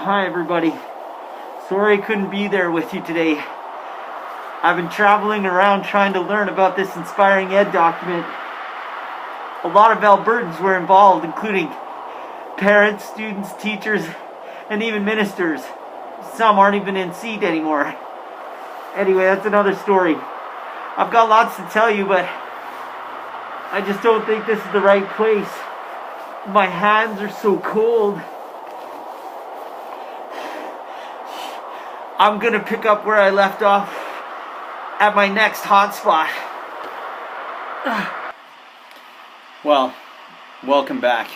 Hi everybody. Sorry I couldn't be there with you today. I've been traveling around trying to learn about this Inspiring Ed document. A lot of Albertans were involved, including parents, students, teachers, and even ministers. Some aren't even in seat anymore. Anyway, that's another story. I've got lots to tell you, but I just don't think this is the right place. My hands are so cold. I'm gonna pick up where I left off at my next hotspot. Well, welcome back.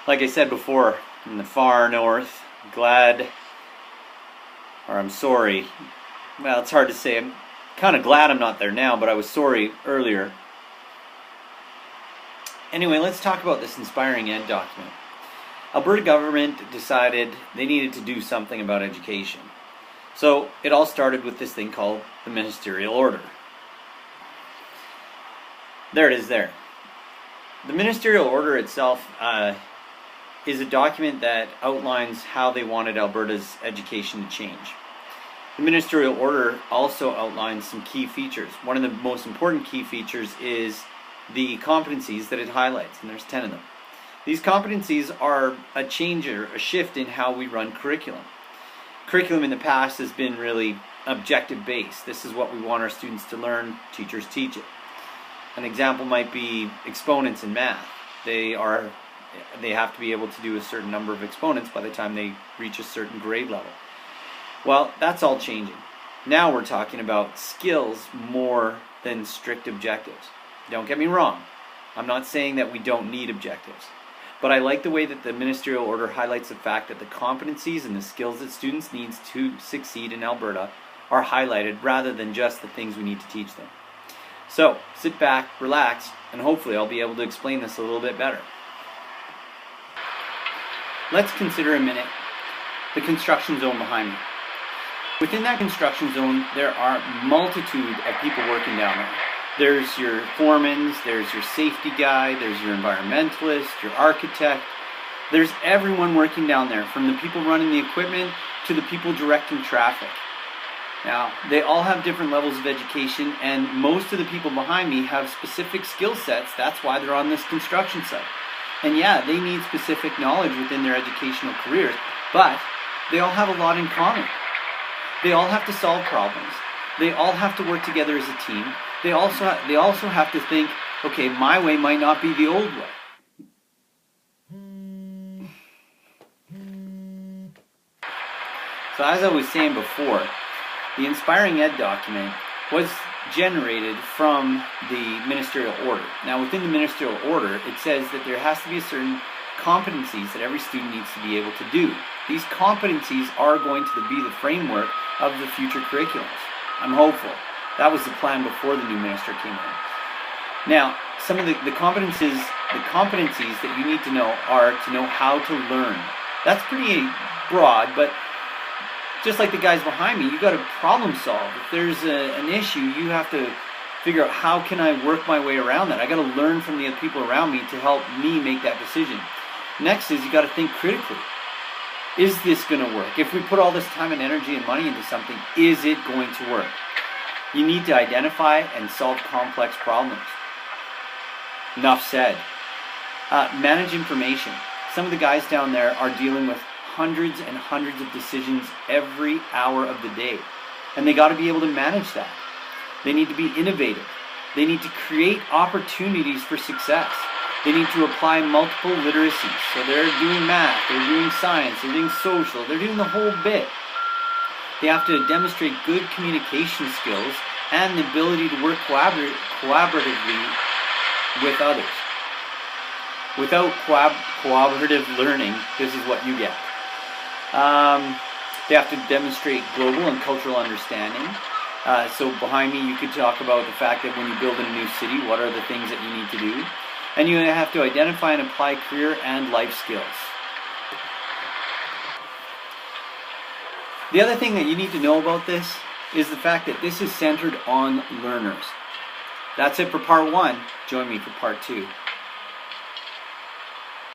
Like I said before, in the far north, I'm sorry. Well, it's hard to say. I'm kind of glad I'm not there now, but I was sorry earlier. Anyway, let's talk about this Inspiring Ed document. Alberta government decided they needed to do something about education. So it all started with this thing called the Ministerial Order. There it is there. The Ministerial Order itself is a document that outlines how they wanted Alberta's education to change. The Ministerial Order also outlines some key features. One of the most important key features is the competencies that it highlights, and there's 10 of them. These competencies are a change or a shift in how we run curriculum. Curriculum in the past has been really objective based. This is what we want our students to learn, teachers teach it. An example might be exponents in math. They have to be able to do a certain number of exponents by the time they reach a certain grade level. Well, that's all changing. Now we're talking about skills more than strict objectives. Don't get me wrong. I'm not saying that we don't need objectives. But I like the way that the Ministerial Order highlights the fact that the competencies and the skills that students need to succeed in Alberta are highlighted rather than just the things we need to teach them. So, sit back, relax, and hopefully I'll be able to explain this a little bit better. Let's consider a minute the construction zone behind me. Within that construction zone, there are a multitude of people working down there. There's your foremans, there's your safety guy, there's your environmentalist, your architect. There's everyone working down there, from the people running the equipment to the people directing traffic. Now, they all have different levels of education, and most of the people behind me have specific skill sets. That's why they're on this construction site. And yeah, they need specific knowledge within their educational careers, but they all have a lot in common. They all have to solve problems. They all have to work together as a team. They also have to think, okay, my way might not be the old way. So as I was saying before, the Inspiring Ed document was generated from the Ministerial Order. Now within the Ministerial Order, it says that there has to be a certain competencies that every student needs to be able to do. These competencies are going to be the framework of the future curriculums. I'm hopeful. That was the plan before the new minister came in. Now, some of the competencies that you need to know are to know how to learn. That's pretty broad, but just like the guys behind me, you got to problem solve. If there's an issue, you have to figure out how can I work my way around that. I got to learn from the other people around me to help me make that decision. Next is you got to think critically. Is this going to work? If we put all this time and energy and money into something, is it going to work? You need to identify and solve complex problems. Enough said. Manage information. Some of the guys down there are dealing with hundreds and hundreds of decisions every hour of the day. And they got to be able to manage that. They need to be innovative. They need to create opportunities for success. They need to apply multiple literacies. So they're doing math, they're doing science, they're doing social, they're doing the whole bit. They have to demonstrate good communication skills and the ability to work collaboratively with others. Without cooperative learning, this is what you get. They have to demonstrate global and cultural understanding. So behind me, you could talk about the fact that when you build in a new city, what are the things that you need to do? And you have to identify and apply career and life skills. The other thing that you need to know about this is the fact that this is centered on learners. That's it for part 1. Join me for part 2.